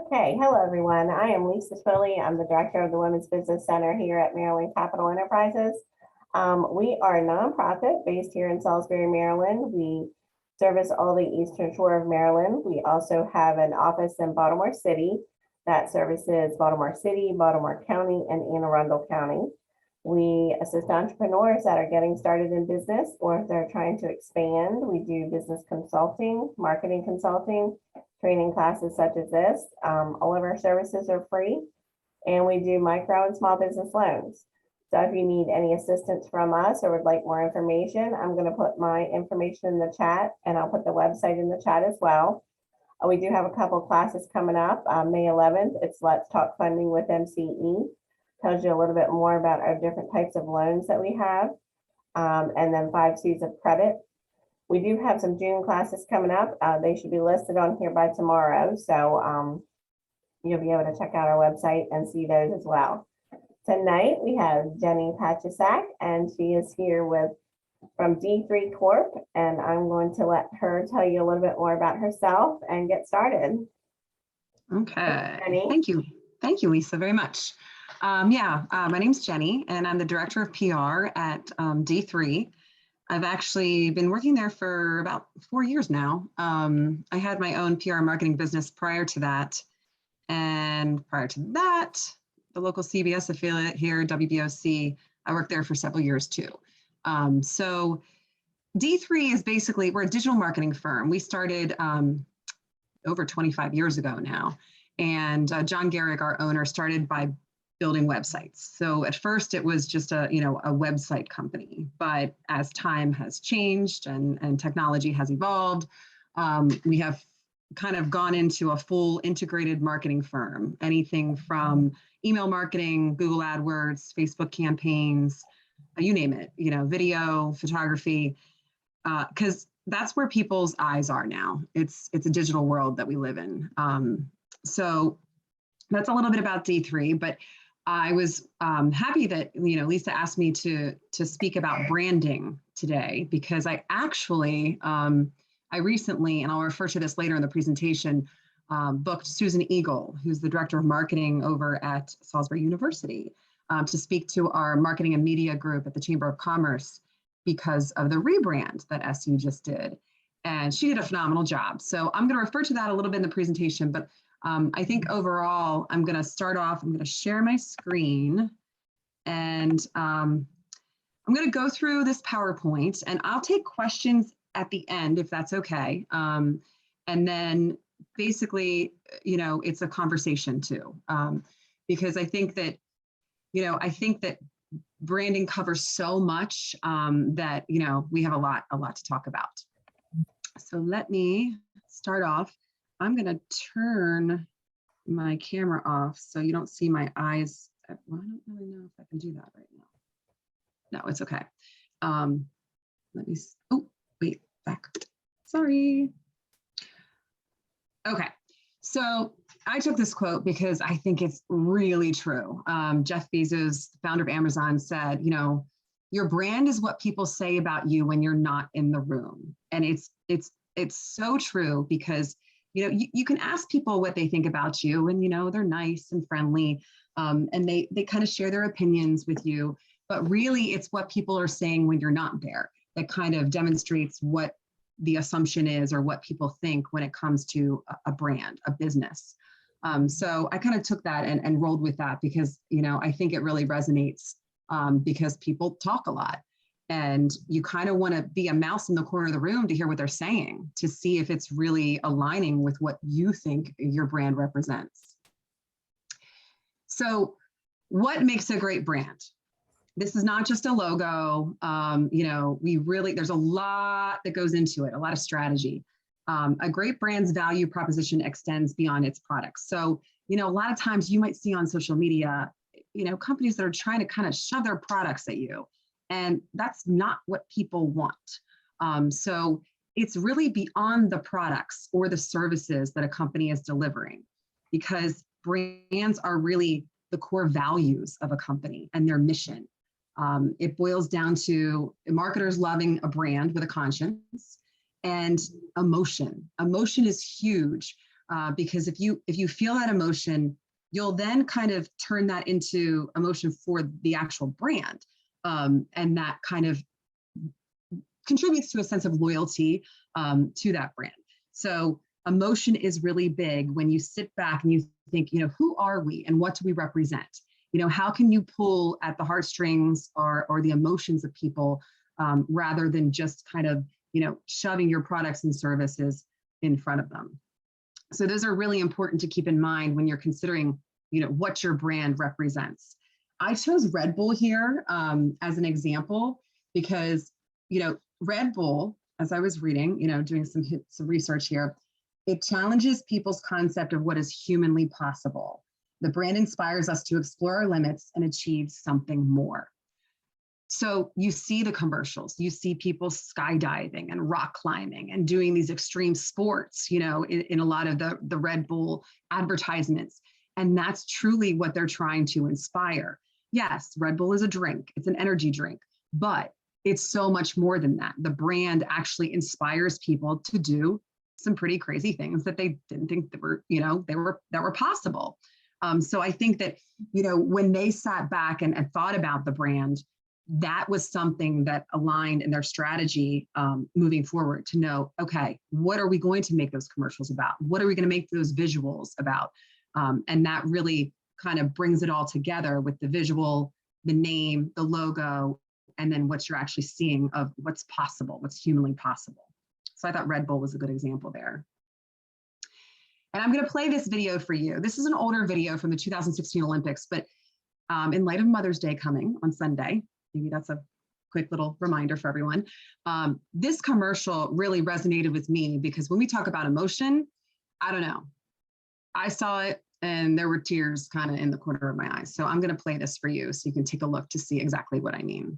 Okay, hello everyone. I am Lisa Twilley. I'm the director of the Women's Business Center here at Maryland Capital Enterprises. We are a nonprofit based here in Salisbury, Maryland. We service all the Eastern Shore of Maryland. We also have an office in Baltimore City that services Baltimore City, Baltimore County, and Anne Arundel County. We assist entrepreneurs that are getting started in business or if they're trying to expand. We do business consulting, marketing consulting, training classes such as this. All of our services are free, and we do micro and small business loans. So if you need any assistance from us or would like more information, I'm going to put my information in the chat, and I'll put the website in the chat as well. We do have a couple of classes coming up. May 11th, it's Let's Talk Funding with MCE. Tells you a little bit more about our different types of loans that we have, and then 5 C's of credit. We do have some June classes coming up. They should be listed on here by tomorrow. So you'll be able to check out our website and see those as well. Tonight we have Jenny Pachasak, and she is here from D3 Corp. And I'm going to let her tell you a little bit more about herself and get started. Okay, Jenny. Thank you. Thank you, Lisa, very much. My name's Jenny, and I'm the director of PR at D3. I've actually been working there for about 4 years now. I had my own PR marketing business prior to that. And prior to that, the local CBS affiliate here, WBOC, I worked there for several years too. So D3 is basically, we're a digital marketing firm. We started over 25 years ago now. And John Garrick, our owner, started by building websites. So at first it was just a website company, but as time has changed and technology has evolved, we have kind of gone into a full integrated marketing firm, anything from email marketing, Google AdWords, Facebook campaigns, you name it, video, photography, because that's where people's eyes are now. It's a digital world that we live in. So that's a little bit about D3, but I was happy that Lisa asked me to speak about branding today, because I actually I recently, and I'll refer to this later in the presentation, booked Susan Eagle, who's the director of marketing over at Salisbury University, to speak to our marketing and media group at the Chamber of Commerce because of the rebrand that SU just did, and she did a phenomenal job. So I'm going to refer to that a little bit in the presentation, but I think overall, I'm going to start off, I'm going to share my screen, and I'm going to go through this PowerPoint, and I'll take questions at the end, if that's okay. And then basically, it's a conversation too, because I think that branding covers so much that, we have a lot to talk about. So let me start off. I'm going to turn my camera off so you don't see my eyes. Well, I don't really know if I can do that right now. No, it's okay. Let me, oh, wait, back. Sorry. Okay, so I took this quote because I think it's really true. Jeff Bezos, founder of Amazon, said, your brand is what people say about you when you're not in the room. And it's so true, because you can ask people what they think about you, and they're nice and friendly, and they kind of share their opinions with you. But really, it's what people are saying when you're not there that kind of demonstrates what the assumption is or what people think when it comes to a brand, a business. So I kind of took that and rolled with that, because I think it really resonates, because people talk a lot. And you kind of want to be a mouse in the corner of the room to hear what they're saying, to see if it's really aligning with what you think your brand represents. So what makes a great brand? This is not just a logo. There's a lot that goes into it, a lot of strategy. A great brand's value proposition extends beyond its products. So, a lot of times you might see on social media, companies that are trying to kind of shove their products at you. And that's not what people want. So it's really beyond the products or the services that a company is delivering, because brands are really the core values of a company and their mission. It boils down to marketers loving a brand with a conscience and emotion. Emotion is huge. because if you feel that emotion, you'll then kind of turn that into emotion for the actual brand. And that kind of contributes to a sense of loyalty to that brand. So emotion is really big when you sit back and you think, who are we and what do we represent? How can you pull at the heartstrings or the emotions of people rather than just kind of, shoving your products and services in front of them. So those are really important to keep in mind when you're considering, what your brand represents. I chose Red Bull here as an example because, Red Bull, as I was reading, doing some research here, it challenges people's concept of what is humanly possible. The brand inspires us to explore our limits and achieve something more. So you see the commercials, you see people skydiving and rock climbing and doing these extreme sports, in a lot of the Red Bull advertisements. And that's truly what they're trying to inspire. Yes, Red Bull is a drink, it's an energy drink, but it's so much more than that. The brand actually inspires people to do some pretty crazy things that they didn't think that were possible. So I think that, when they sat back and thought about the brand, that was something that aligned in their strategy moving forward to know, okay, what are we going to make those commercials about? What are we going to make those visuals about? And that really kind of brings it all together with the visual, the name, the logo, and then what you're actually seeing of what's possible, what's humanly possible. So I thought Red Bull was a good example there. And I'm going to play this video for you. This is an older video from the 2016 Olympics, but in light of Mother's Day coming on Sunday, maybe that's a quick little reminder for everyone. This commercial really resonated with me because when we talk about emotion, I don't know. I saw it and there were tears kind of in the corner of my eyes. So I'm going to play this for you so you can take a look to see exactly what I mean.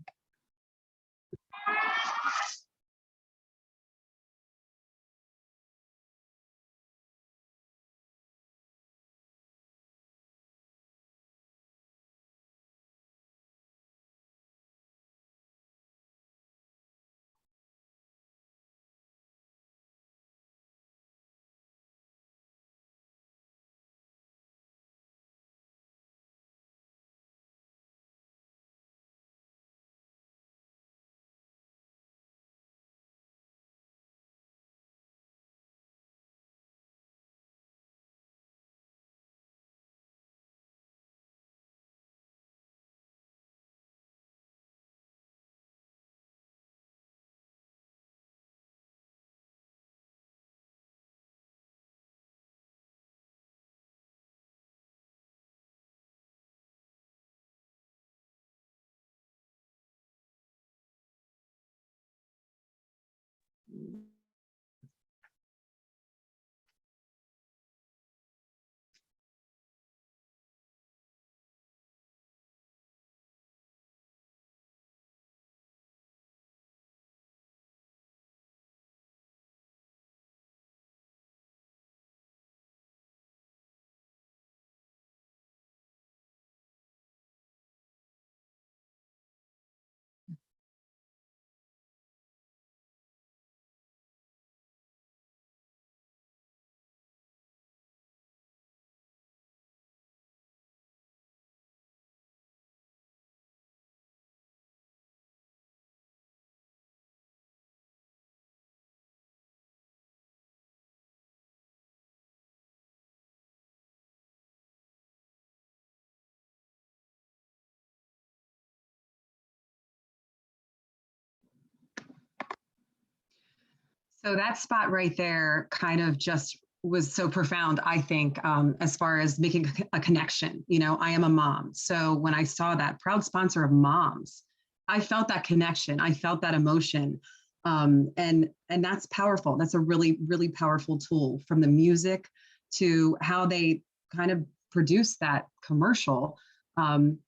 So that spot right there kind of just was so profound, I think, as far as making a connection. I am a mom. So when I saw that proud sponsor of moms, I felt that connection. I felt that emotion. And that's powerful. That's a really, really powerful tool, from the music to how they kind of produce that commercial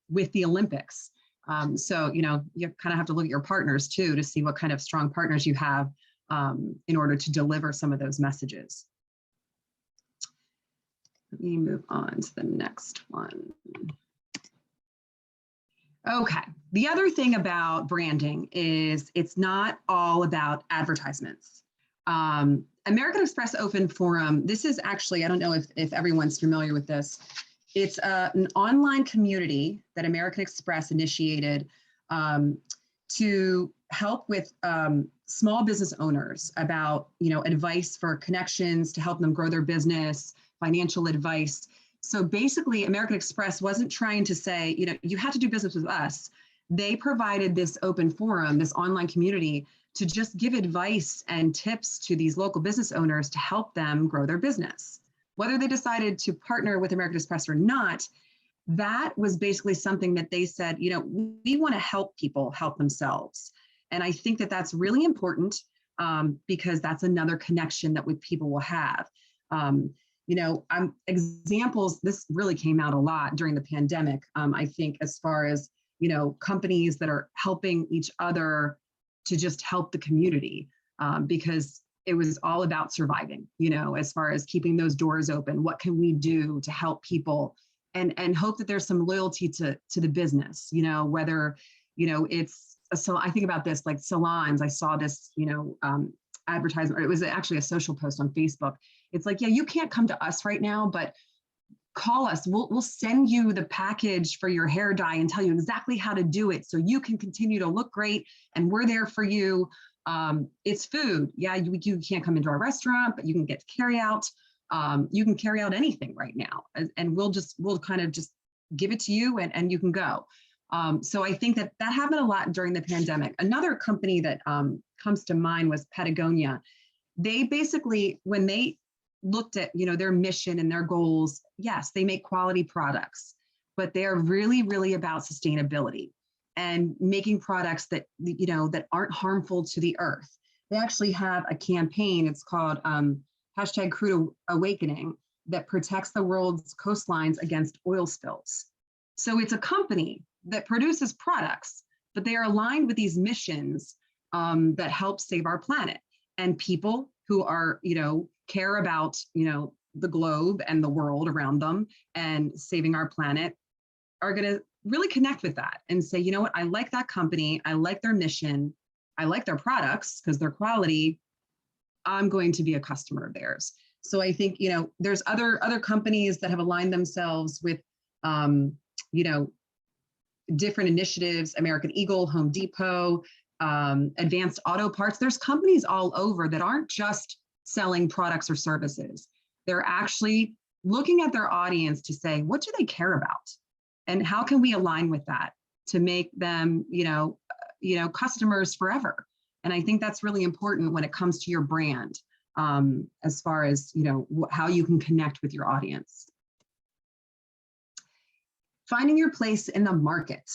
with the Olympics. So, you kind of have to look at your partners too, to see what kind of strong partners you have in order to deliver some of those messages. Let me move on to the next one. Okay, the other thing about branding is it's not all about advertisements. American Express Open Forum, this is actually, I don't know if everyone's familiar with this. It's an online community that American Express initiated to help with small business owners about, advice for connections to help them grow their business, financial advice. So basically, American Express wasn't trying to say, you have to do business with us. They provided this open forum, this online community, to just give advice and tips to these local business owners to help them grow their business. Whether they decided to partner with American Express or not, that was basically something that they said, we want to help people help themselves. And I think that that's really important because that's another connection that people will have. Examples, this really came out a lot during the pandemic. I think as far as, companies that are helping each other to just help the community because it was all about surviving, as far as keeping those doors open. What can we do to help people and hope that there's some loyalty to the business, whether, it's, so I think about this like salons. I saw this, advertisement, or it was actually a social post on Facebook. It's like, yeah, you can't come to us right now, but call us. We'll send you the package for your hair dye and tell you exactly how to do it so you can continue to look great. And we're there for you. It's food. Yeah, you can't come into our restaurant, but you can get carry out. You can carry out anything right now. And we'll kind of just give it to you and you can go. So I think that happened a lot during the pandemic. Another company that comes to mind was Patagonia. They basically, when they looked at, their mission and their goals, yes, they make quality products, but they are really, really about sustainability and making products that, that aren't harmful to the earth. They actually have a campaign. It's called #Crude Awakening that protects the world's coastlines against oil spills. So it's a company that produces products, but they are aligned with these missions that help save our planet. And people who are, care about, the globe and the world around them and saving our planet are going to really connect with that and say, you know what, I like that company. I like their mission. I like their products because they're quality. I'm going to be a customer of theirs. So I think, there's other companies that have aligned themselves with, different initiatives, American Eagle, Home Depot, Advanced Auto Parts. There's companies all over that aren't just selling products or services. They're actually looking at their audience to say, what do they care about? And how can we align with that to make them, customers forever? And I think that's really important when it comes to your brand, as far as, how you can connect with your audience. Finding your place in the market.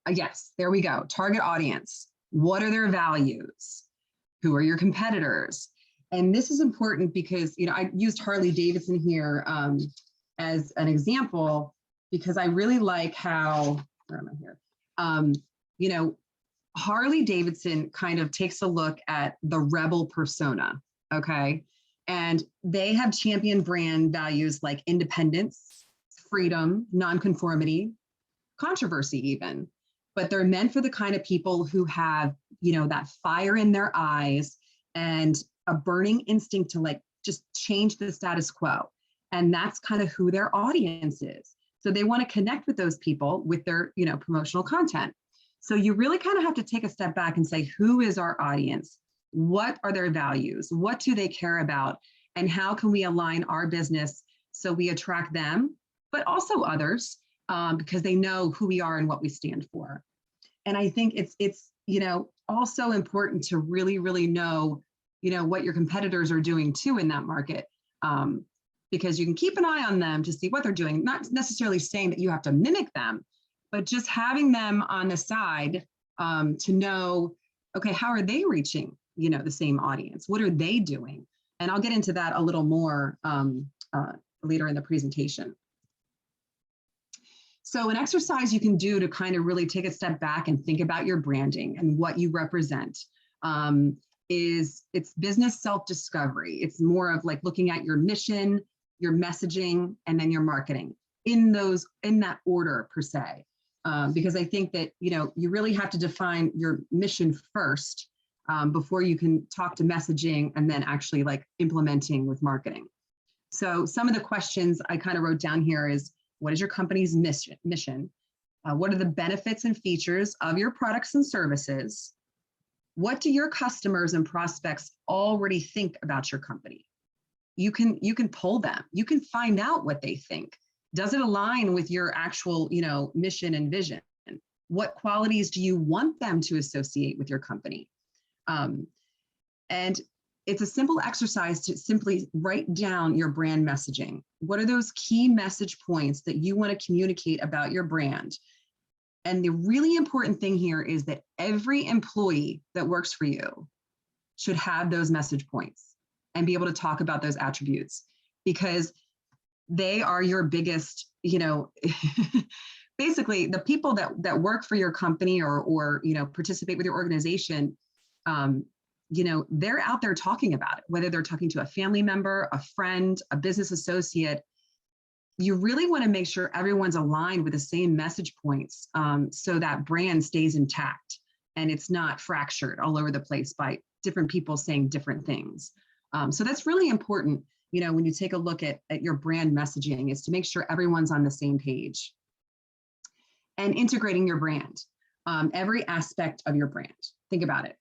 Yes, there we go. Target audience. What are their values? Who are your competitors? And this is important because, I used Harley Davidson here as an example, because I really like how, where am I here? Harley Davidson kind of takes a look at the rebel persona, okay? And they have championed brand values like independence, freedom, nonconformity, controversy even, but they're meant for the kind of people who have, that fire in their eyes and a burning instinct to just change the status quo. And that's kind of who their audience is. So they want to connect with those people with their, promotional content. So you really kind of have to take a step back and say, who is our audience? What are their values? What do they care about? And how can we align our business so we attract them, but also others, because they know who we are and what we stand for. And I think it's also important to really, really know, what your competitors are doing too in that market, because you can keep an eye on them to see what they're doing, not necessarily saying that you have to mimic them, but just having them on the side to know, okay, how are they reaching, the same audience? What are they doing? And I'll get into that a little more later in the presentation. So an exercise you can do to kind of really take a step back and think about your branding and what you represent it's business self-discovery. It's more of like looking at your mission, your messaging, and then your marketing in that order per se. Because I think that, you really have to define your mission first before you can talk to messaging and then actually like implementing with marketing. So some of the questions I kind of wrote down here is, what is your company's mission? What are the benefits and features of your products and services? What do your customers and prospects already think about your company? You can poll them. You can find out what they think. Does it align with your actual, mission and vision? What qualities do you want them to associate with your company? And it's a simple exercise to simply write down your brand messaging. What are those key message points that you want to communicate about your brand? And the really important thing here is that every employee that works for you should have those message points and be able to talk about those attributes, because they are your biggest, basically the people that work for your company or participate with your organization, they're out there talking about it, whether they're talking to a family member, a friend, a business associate. You really want to make sure everyone's aligned with the same message points, so that brand stays intact and it's not fractured all over the place by different people saying different things. So that's really important, when you take a look at your brand messaging, is to make sure everyone's on the same page. And integrating your brand, every aspect of your brand. Think about it.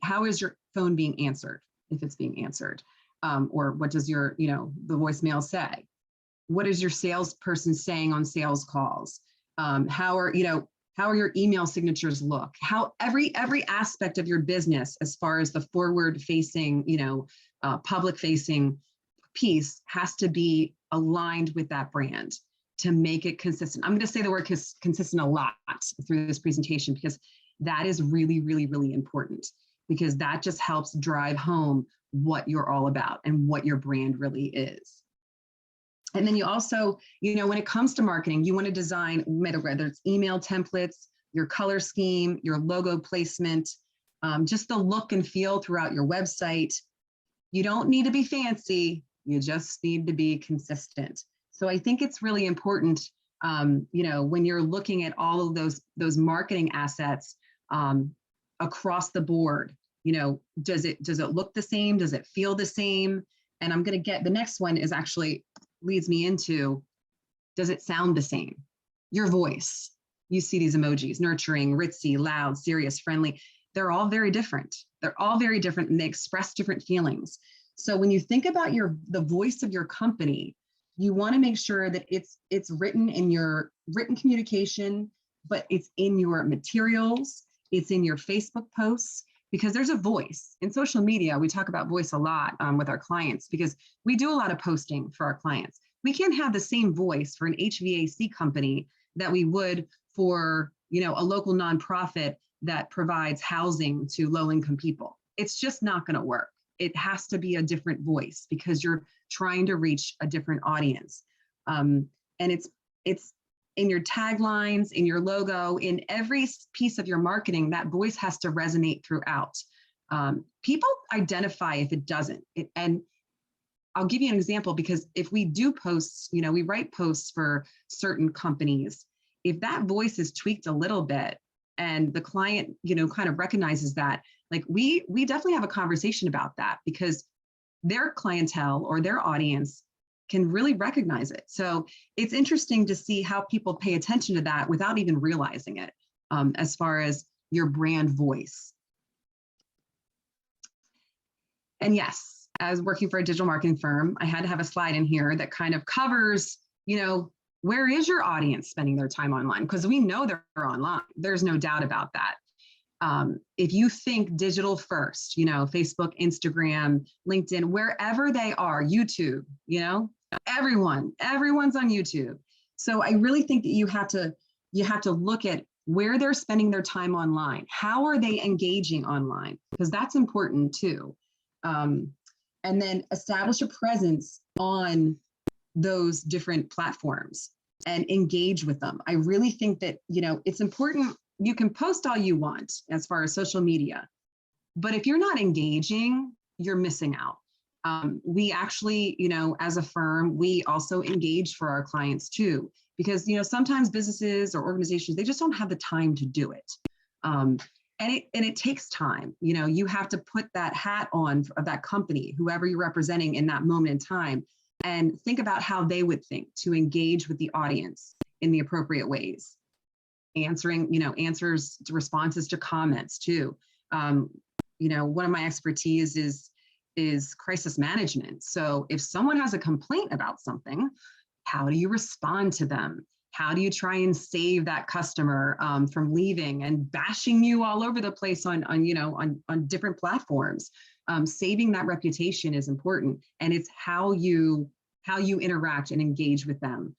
How is your phone being answered, if it's being answered? Or what does your, the voicemail say? What is your salesperson saying on sales calls? How are your email signatures look? How every aspect of your business, as far as the forward facing, public facing piece, has to be aligned with that brand to make it consistent. I'm going to say the word consistent a lot through this presentation, because that is really, really, really important, because that just helps drive home what you're all about and what your brand really is. And then you also, when it comes to marketing, you want to design, whether it's email templates, your color scheme, your logo placement, just the look and feel throughout your website. You don't need to be fancy. You just need to be consistent. So I think it's really important, when you're looking at all of those marketing assets across the board, does it look the same? Does it feel the same? And I'm going to the next one is actually leads me into, does it sound the same? Your voice. You see these emojis: nurturing, ritzy, loud, serious, friendly. They're all very different. They're all very different, and they express different feelings. So when you think about the voice of your company, you want to make sure that it's written in your written communication, but it's in your materials, it's in your Facebook posts, because there's a voice. In social media, we talk about voice a lot with our clients, because we do a lot of posting for our clients. We can't have the same voice for an HVAC company that we would for, a local nonprofit that provides housing to low-income people. It's just not going to work. It has to be a different voice, because you're trying to reach a different audience. And it's in your taglines, in your logo, in every piece of your marketing. That voice has to resonate throughout. People identify if it doesn't. And I'll give you an example, because if we do posts, we write posts for certain companies. If that voice is tweaked a little bit and the client, kind of recognizes that, like we definitely have a conversation about that, because their clientele or their audience can really recognize it. So it's interesting to see how people pay attention to that without even realizing it, as far as your brand voice. And yes, as working for a digital marketing firm, I had to have a slide in here that kind of covers, where is your audience spending their time online? Because we know they're online. There's no doubt about that. If you think digital first, Facebook, Instagram, LinkedIn, wherever they are, YouTube, everyone's on YouTube. So I really think that you have to look at where they're spending their time online. How are they engaging online? Because that's important too. And then establish a presence on those different platforms and engage with them. I really think that, it's important. You can post all you want as far as social media, but if you're not engaging, you're missing out. We actually, as a firm, we also engage for our clients too, because, sometimes businesses or organizations, they just don't have the time to do it. it takes time. You have to put that hat on of that company, whoever you're representing in that moment in time, and think about how they would think to engage with the audience in the appropriate ways. Answers to responses to comments too. One of my expertise is crisis management. So if someone has a complaint about something, how do you respond to them? How do you try and save that customer from leaving and bashing you all over the place on different platforms? Saving that reputation is important, and it's how you interact and engage with them.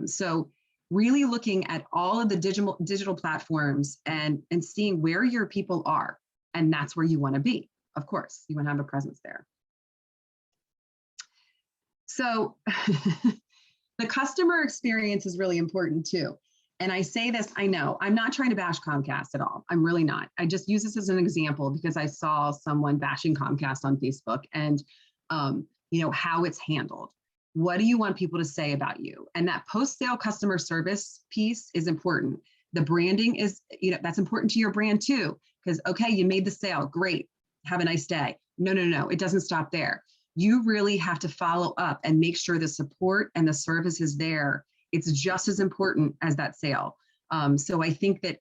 So really looking at all of the digital platforms and seeing where your people are, and that's where you want to be. Of course, you want to have a presence there. So the customer experience is really important too. And I say this, I know, I'm not trying to bash Comcast at all. I'm really not. I just use this as an example because I saw someone bashing Comcast on Facebook and, how it's handled. What do you want people to say about you? And that post-sale customer service piece is important. The branding is, that's important to your brand too, because, okay, you made the sale, great, have a nice day. No, it doesn't stop there. You really have to follow up and make sure the support and the service is there. It's just as important as that sale. So I think that,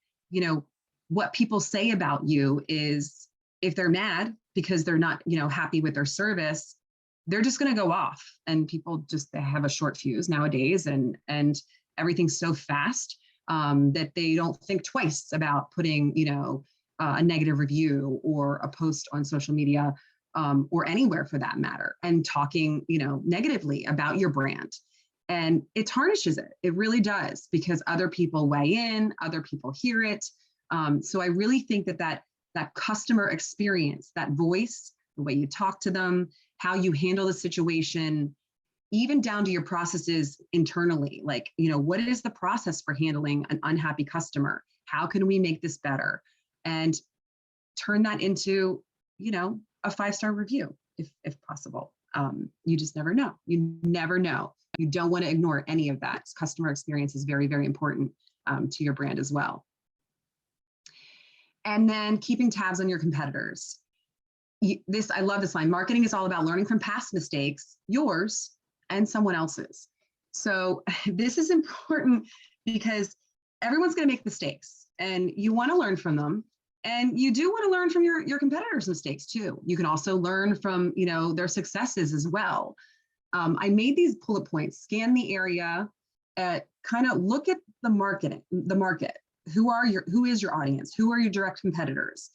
what people say about you is, if they're mad because they're not, happy with their service, they're just going to go off, and people they have a short fuse nowadays, and everything's so fast that they don't think twice about putting, a negative review or a post on social media or anywhere for that matter, and talking, negatively about your brand. And it tarnishes it. It really does, because other people weigh in, other people hear it. So I really think that customer experience, that voice, the way you talk to them, how you handle the situation, even down to your processes internally, like, what is the process for handling an unhappy customer? How can we make this better? And turn that into, a 5-star review if possible. You just never know. You never know. You don't want to ignore any of that. Customer experience is very, very important to your brand as well. And then keeping tabs on your competitors. I love this line. Marketing is all about learning from past mistakes, yours and someone else's. So this is important because everyone's going to make mistakes, and you want to learn from them. And you do want to learn from your competitors' mistakes too. You can also learn from, their successes as well. I made these bullet points: scan the area, kind of look at the market. Who is your audience? Who are your direct competitors?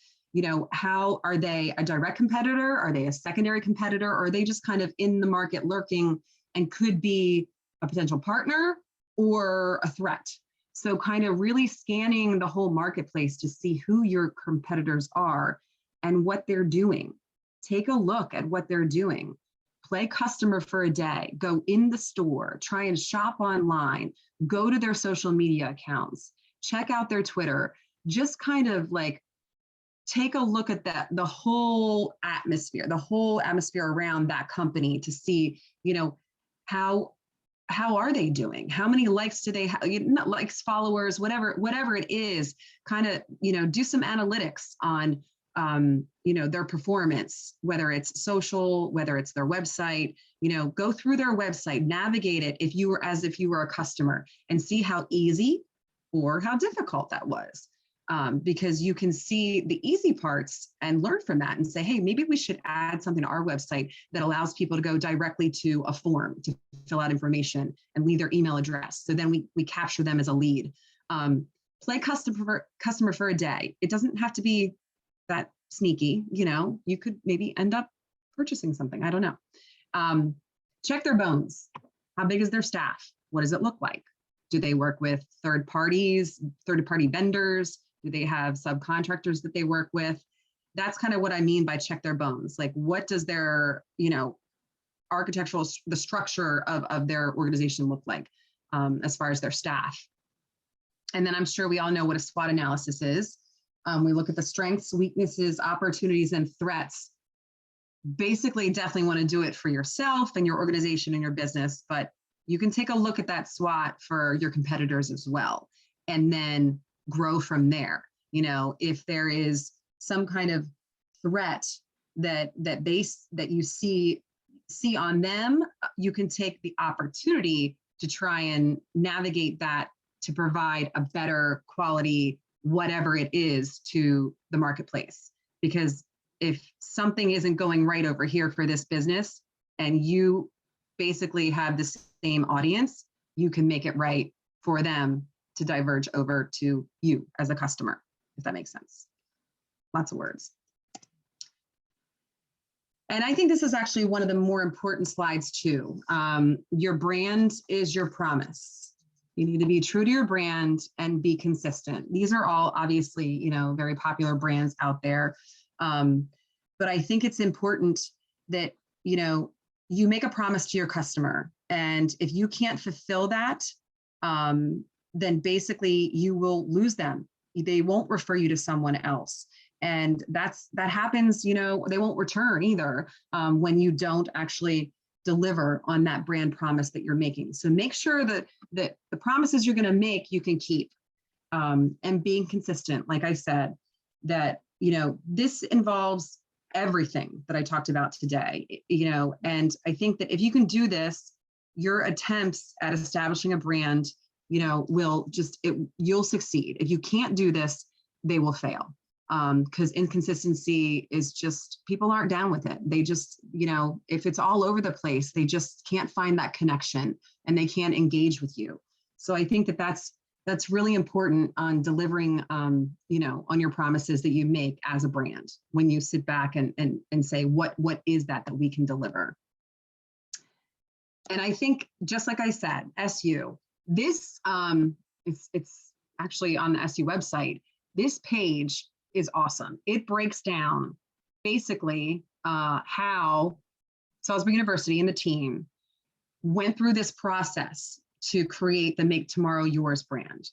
How are they a direct competitor? Are they a secondary competitor? Or are they just kind of in the market lurking and could be a potential partner or a threat? So kind of really scanning the whole marketplace to see who your competitors are and what they're doing. Take a look at what they're doing. Play customer for a day. Go in the store, try and shop online, go to their social media accounts, check out their Twitter, just kind of like take a look at the whole atmosphere around that company to see, how are they doing? How many likes do they have? Not likes, followers, whatever it is, kind of, do some analytics on, their performance, whether it's social, whether it's their website, go through their website, navigate it as if you were a customer, and see how easy or how difficult that was. Because you can see the easy parts and learn from that and say, hey, maybe we should add something to our website that allows people to go directly to a form to fill out information and leave their email address. So then we capture them as a lead. Play customer for a day. It doesn't have to be that sneaky, you could maybe end up purchasing something. I don't know. Check their bones. How big is their staff? What does it look like? Do they work with third-party vendors? Do they have subcontractors that they work with? That's kind of what I mean by check their bones. Like, what does their, the structure of their organization look like as far as their staff? And then I'm sure we all know what a SWOT analysis is. We look at the strengths, weaknesses, opportunities, and threats. Basically, definitely want to do it for yourself and your organization and your business, but you can take a look at that SWOT for your competitors as well, and then grow from there. if there is some kind of threat that you see on them, you can take the opportunity to try and navigate that to provide a better quality, whatever it is, to the marketplace. Because if something isn't going right over here for this business and you basically have the same audience, you can make it right for them to diverge over to you as a customer, if that makes sense. Lots of words. And I think this is actually one of the more important slides too. Your brand is your promise. You need to be true to your brand and be consistent. These are all obviously, very popular brands out there. But I think it's important that, you make a promise to your customer. And if you can't fulfill that, then basically you will lose them. They won't refer you to someone else. And that happens, they won't return either when you don't actually deliver on that brand promise that you're making. So make sure that the promises you're going to make, you can keep, and being consistent. Like I said, that, this involves everything that I talked about today, and I think that if you can do this, your attempts at establishing a brand, you'll succeed. If you can't do this, they will fail. Because inconsistency is just, people aren't down with it. They just, if it's all over the place, they just can't find that connection and they can't engage with you. So I think that that's really important on delivering, on your promises that you make as a brand, when you sit back and say, what is that we can deliver? And I think, just like I said, SU, this, it's actually on the SU website, this page is awesome. It breaks down basically how Salisbury University and the team went through this process to create the Make Tomorrow Yours brand.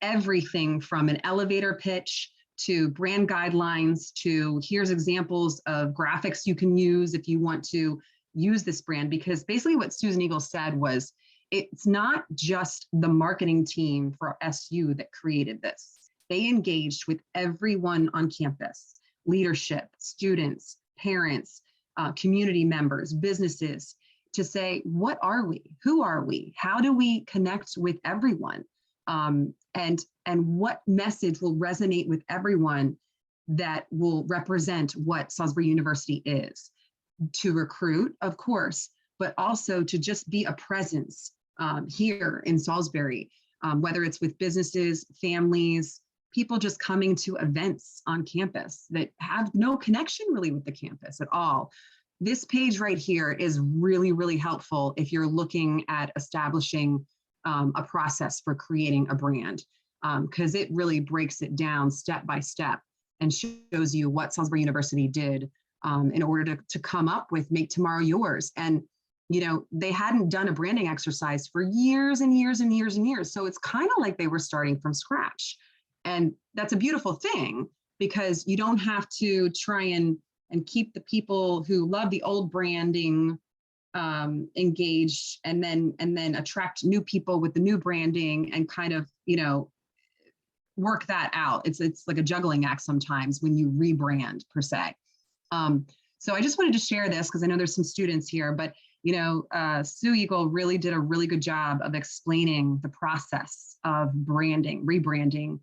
Everything from an elevator pitch to brand guidelines to here's examples of graphics you can use if you want to use this brand. Because basically what Susan Eagle said was, it's not just the marketing team for SU that created this. They engaged with everyone on campus, leadership, students, parents, community members, businesses, to say, what are we? Who are we? How do we connect with everyone? And what message will resonate with everyone that will represent what Salisbury University is? To recruit, of course, but also to just be a presence here in Salisbury, whether it's with businesses, families, people just coming to events on campus that have no connection really with the campus at all. This page right here is really, really helpful if you're looking at establishing a process for creating a brand, because it really breaks it down step by step and shows you what Salisbury University did in order to come up with Make Tomorrow Yours. And they hadn't done a branding exercise for years and years and years and years. So it's kind of like they were starting from scratch. And that's a beautiful thing, because you don't have to try and keep the people who love the old branding engaged, and then attract new people with the new branding and kind of, work that out. It's like a juggling act sometimes when you rebrand per se. So I just wanted to share this because I know there's some students here, but Sue Eagle really did a really good job of explaining the process of rebranding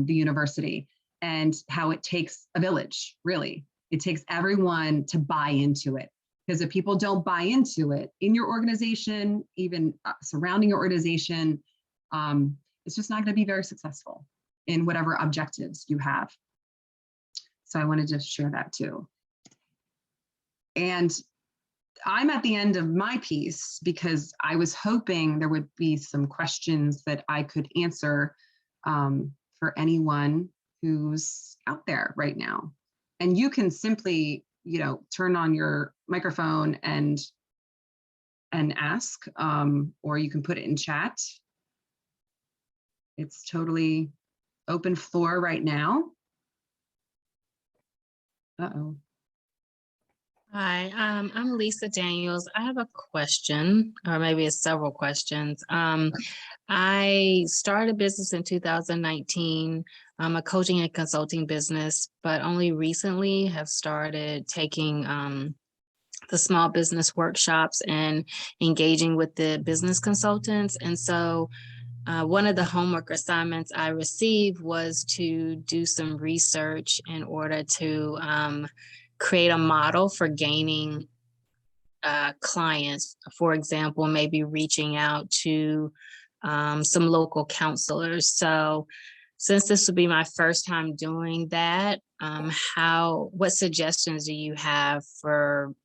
the university, and how it takes a village, really. It takes everyone to buy into it, because if people don't buy into it in your organization, even surrounding your organization, it's just not going to be very successful in whatever objectives you have. So I wanted to share that too. And I'm at the end of my piece because I was hoping there would be some questions that I could answer for anyone who's out there right now. And you can simply, turn on your microphone and ask, or you can put it in chat. It's totally open floor right now. Uh-oh. Hi, I'm Lisa Daniels. I have a question, or maybe it's several questions. I started a business in 2019, a coaching and consulting business, but only recently have started taking the small business workshops and engaging with the business consultants. And so one of the homework assignments I received was to do some research in order to create a model for gaining clients. For example, maybe reaching out to some local counselors. So since this will be my first time doing that, what suggestions do you have for,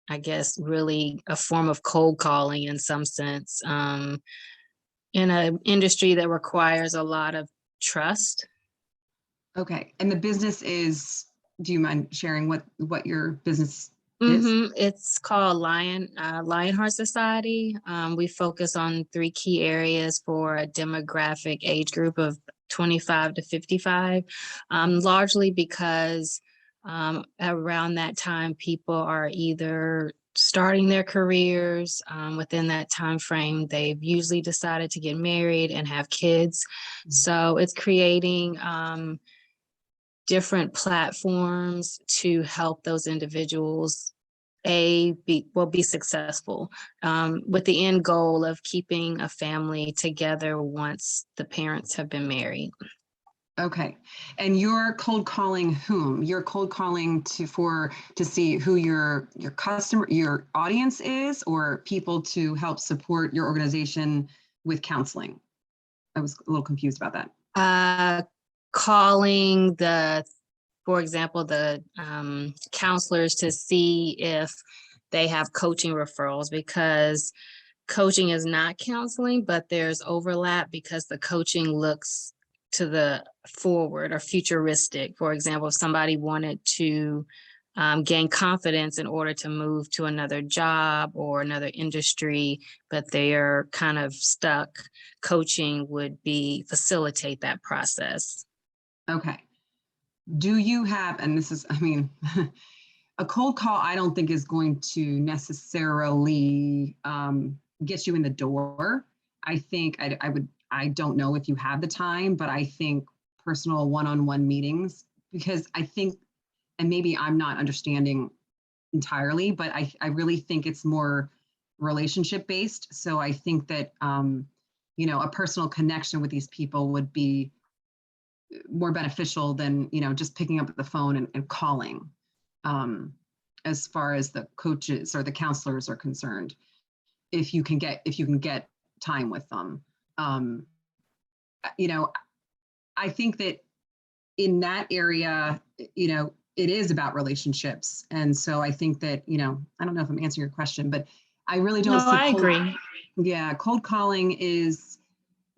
I guess, really a form of cold calling in some sense, in an industry that requires a lot of trust? Okay, and the business is, do you mind sharing what your business is? It's called Lionheart Society. We focus on three key areas for a demographic age group of 25 to 55, largely because around that time, people are either starting their careers within that time frame. They've usually decided to get married and have kids. So it's creating different platforms to help those individuals be successful, with the end goal of keeping a family together once the parents have been married. Okay, and you're cold calling whom? You're cold calling to see who your customer, your audience is, or people to help support your organization with counseling? I was a little confused about that. Calling for example, the counselors to see if they have coaching referrals, because coaching is not counseling, but there's overlap because the coaching looks to the forward or futuristic. For example, if somebody wanted to gain confidence in order to move to another job or another industry, but they are kind of stuck, coaching would facilitate that process. Okay. Do you have, and this is, I mean, a cold call, I don't think is going to necessarily get you in the door. I think I don't know if you have the time, but I think personal one-on-one meetings, because I think, and maybe I'm not understanding entirely, but I really think it's more relationship based. So I think that, a personal connection with these people would be more beneficial than, just picking up the phone and calling, as far as the coaches or the counselors are concerned, if you can get time with them. I think that in that area, it is about relationships. And so I think that, I don't know if I'm answering your question, but I really don't see I agree. Yeah, cold calling is,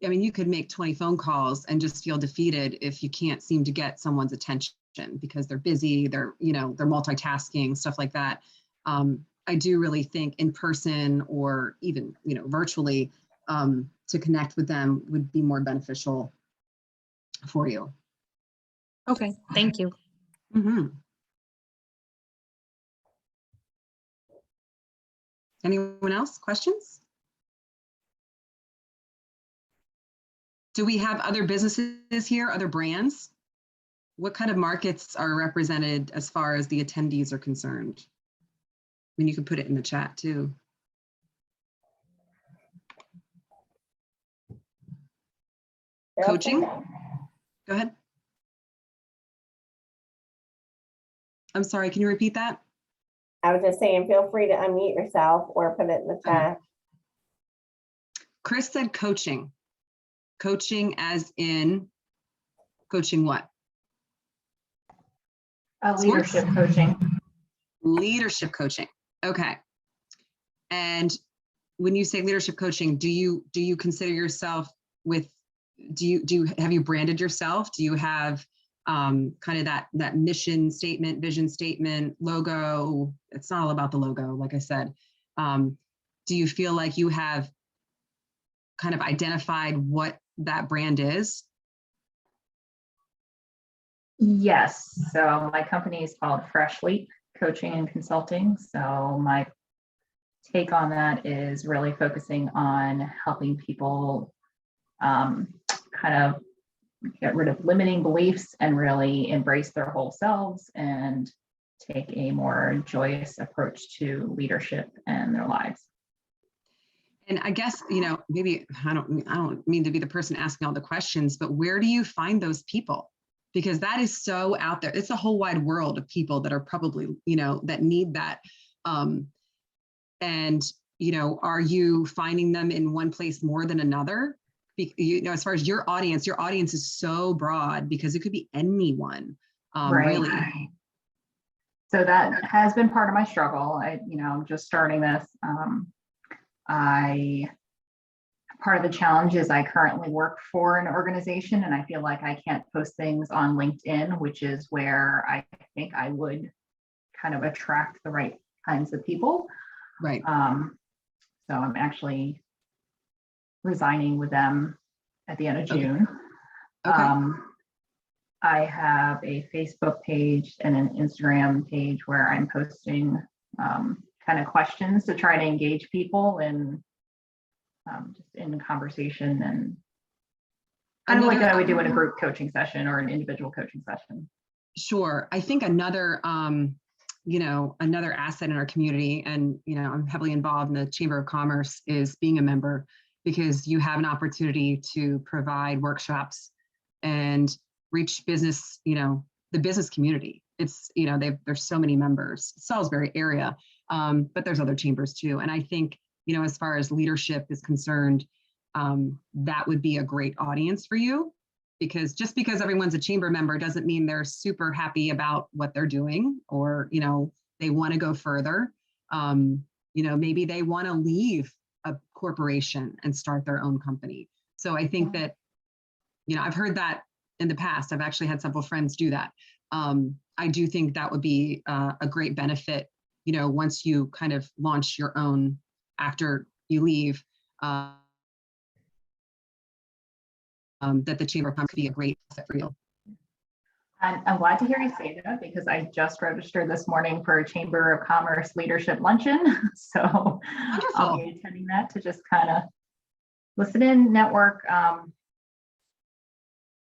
you could make 20 phone calls and just feel defeated if you can't seem to get someone's attention because they're busy, they're multitasking, stuff like that. I do really think in person or even, virtually, to connect with them would be more beneficial for you. Okay, thank you. Mm-hmm. Anyone else? Questions? Do we have other businesses here, other brands? What kind of markets are represented as far as the attendees are concerned? You can put it in the chat too. Coaching? Go ahead. I'm sorry, can you repeat that? I was just saying, feel free to unmute yourself or put it in the chat. Chris said coaching. Coaching as in coaching what? Leadership coaching. Leadership coaching. Okay. And when you say leadership coaching, do you consider yourself have you branded yourself? Do you have kind of that mission statement, vision statement, logo? It's not all about the logo, like I said. Do you feel like you have kind of identified what that brand is? Yes. So my company is called Fresh Leap coaching and consulting. So my take on that is really focusing on helping people kind of get rid of limiting beliefs and really embrace their whole selves and take a more joyous approach to leadership and their lives. And I guess, maybe I don't mean to be the person asking all the questions, but where do you find those people? Because that is so out there. It's a whole wide world of people that are probably, that need that. And, are you finding them in one place more than another? As far as your audience is so broad because it could be anyone, really. So that has been part of my struggle. I'm just starting this. Part of the challenge is I currently work for an organization and I feel like I can't post things on LinkedIn, which is where I think I would kind of attract the right kinds of people. Right. So I'm actually resigning with them at the end of June. Okay. I have a Facebook page and an Instagram page where I'm posting kind of questions to try to engage people and just in conversation and kind of like I would do in a group coaching session or an individual coaching session. Sure. I think another asset in our community, and, I'm heavily involved in the Chamber of Commerce, is being a member, because you have an opportunity to provide workshops and reach business, the business community. It's, there's so many members, Salisbury area, but there's other chambers too. And I think, as far as leadership is concerned, that would be a great audience for you, because just because everyone's a chamber member doesn't mean they're super happy about what they're doing, or, they want to go further. Maybe they want to leave a corporation and start their own company. So I think that, I've heard that in the past. I've actually had several friends do that. I do think that would be a great benefit, once you kind of launch your own after you leave, that the Chamber of Commerce could be a great asset for you. I'm glad to hear you say that, because I just registered this morning for a Chamber of Commerce leadership luncheon. So Wonderful. I'll be attending that to just kind of listen in, network.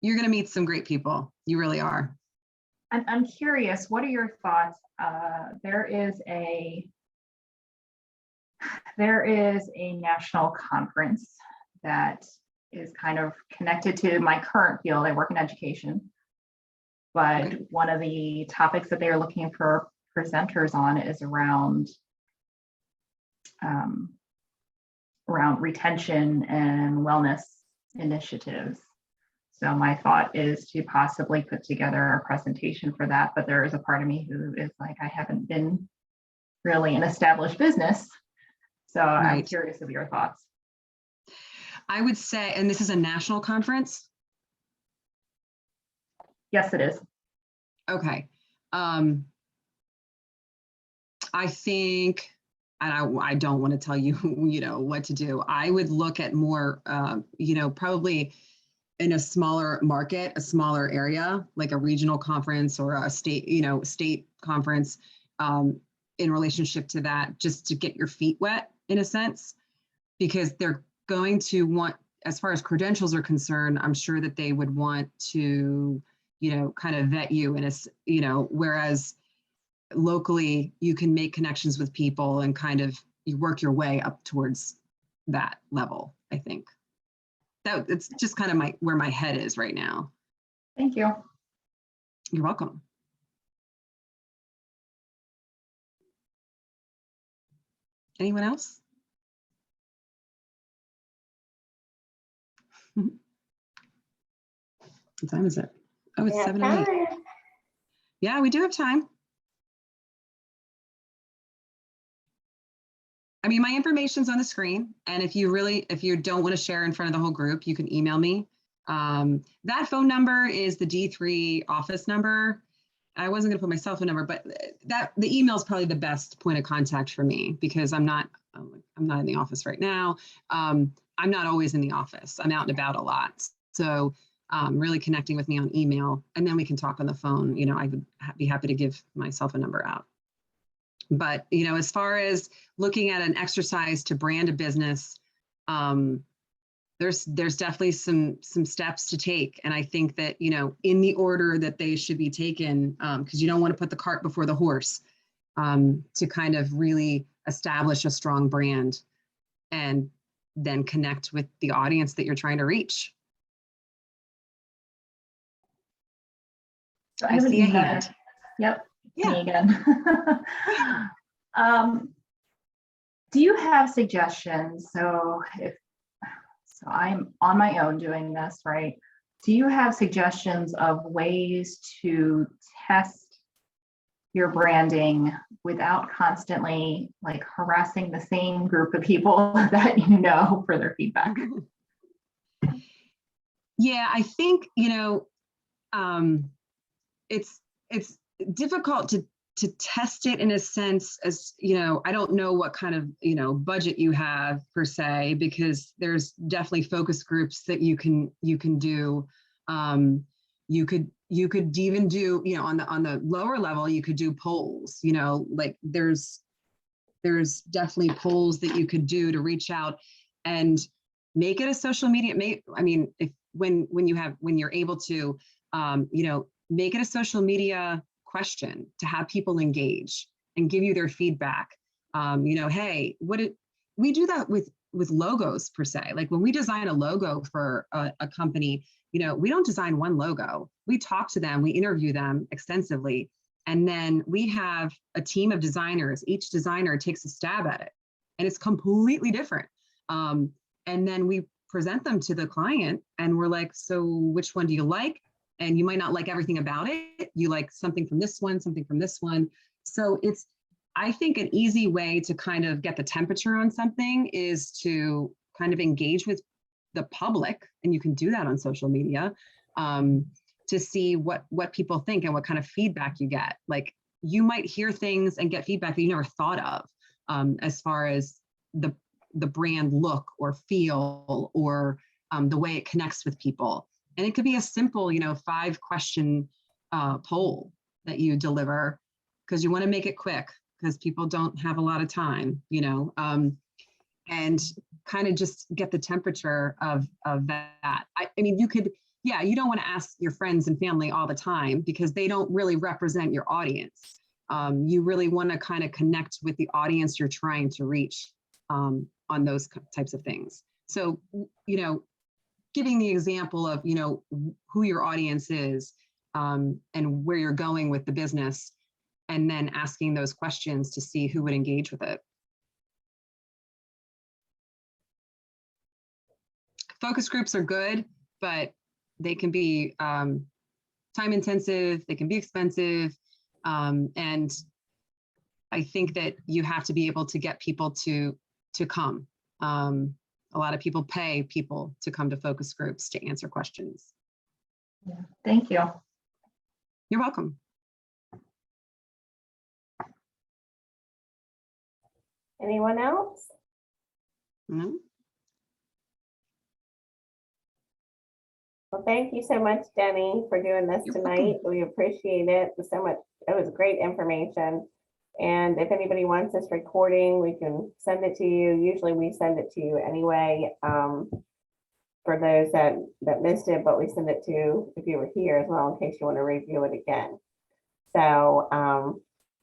You're going to meet some great people. You really are. I'm curious, what are your thoughts? There is a national conference that is kind of connected to my current field. I work in education, but Okay. one of the topics that they're looking for presenters on is around retention and wellness initiatives. So my thought is to possibly put together a presentation for that, but there is a part of me who is like, I haven't been really an established business. So Right. I'm curious of your thoughts. I would say, and this is a national conference? Yes, it is. Okay. I think, and I don't want to tell you, what to do. I would look at more, probably in a smaller market, a smaller area, like a regional conference or a state conference, in relationship to that, just to get your feet wet in a sense, because they're going to want, as far as credentials are concerned, I'm sure that they would want to, kind of vet you in a, whereas locally you can make connections with people and kind of you work your way up towards that level. I think that it's just kind of where my head is right now. Thank you. You're welcome. Anyone else? What time is it? Oh, it's 7:08. Yeah, we do have time. I mean, my information's on the screen, and if you don't want to share in front of the whole group, you can email me. That phone number is the D3 office number. I wasn't going to put my cell phone number, but the email is probably the best point of contact for me, because I'm not in the office right now. I'm not always in the office. I'm out and about a lot. So really connecting with me on email, and then we can talk on the phone. I would be happy to give my cell phone number out. But, you know, as far as looking at an exercise to brand a business, there's definitely some steps to take. And I think that, you know, in the order that they should be taken, because you don't want to put the cart before the horse, to kind of really establish a strong brand and then connect with the audience that you're trying to reach. So I have an see a email. hand. Yep. Yeah. Me again. Do you have suggestions? So I'm on my own doing this, right? Do you have suggestions of ways to test your branding without constantly like harassing the same group of people that you know for their feedback? Yeah, I think, you know, it's difficult to test it in a sense, as, you know, I don't know what kind of, you know, budget you have per se, because there's definitely focus groups that you can do. You could even do, you know, on the lower level, you could do polls, you know, like there's definitely polls that you could do to reach out and make it a social media. I mean, if when you're able to, you know, make it a social media question to have people engage and give you their feedback. You know, hey, we do that with logos per se. Like when we design a logo for a company, you know, we don't design one logo. We talk to them, we interview them extensively, and then we have a team of designers. Each designer takes a stab at it, and it's completely different. And then we present them to the client, and we're like, so which one do you like? And you might not like everything about it. You like something from this one, something from this one. So it's, I think an easy way to kind of get the temperature on something is to kind of engage with the public, and you can do that on social media, to see what people think and what kind of feedback you get. Like you might hear things and get feedback that you never thought of, as far as the brand look or feel, or the way it connects with people. And it could be a simple, you know, 5-question poll that you deliver, because you want to make it quick, because people don't have a lot of time, you know, and kind of just get the temperature of that. I mean, you could, yeah, you don't want to ask your friends and family all the time, because they don't really represent your audience. You really want to kind of connect with the audience you're trying to reach, on those types of things. So, you know, giving the example of, you know, who your audience is, and where you're going with the business, and then asking those questions to see who would engage with it. Focus groups are good, but they can be time intensive, they can be expensive, and I think that you have to be able to get people to come. A lot of people pay people to come to focus groups to answer questions. Yeah. Thank you. You're welcome. Anyone else? No? Well, thank you so much, Jenny, for doing this You're tonight. welcome. We appreciate it so much. It was great information. And if anybody wants this recording, we can send it to you. Usually we send it to you anyway, for those that missed it, but we send it to if you were here as well, in case you want to review it again. So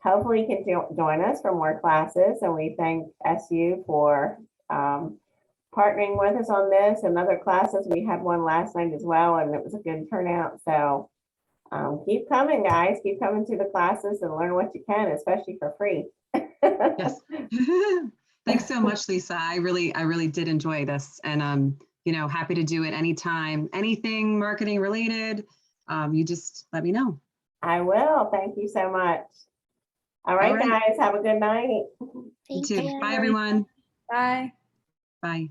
hopefully you can join us for more classes. And we thank SU for partnering with us on this and other classes. We had one last night as well, and it was a good turnout. So keep coming, guys. Keep coming to the classes and learn what you can, especially for free. Yes. Thanks so much, Lisa. I really did enjoy this, and you know, happy to do it anytime. Anything marketing related, you just let me know. I will. Thank you so much. All right, guys. Have a good night. You too. Bye, everyone. Bye. Bye.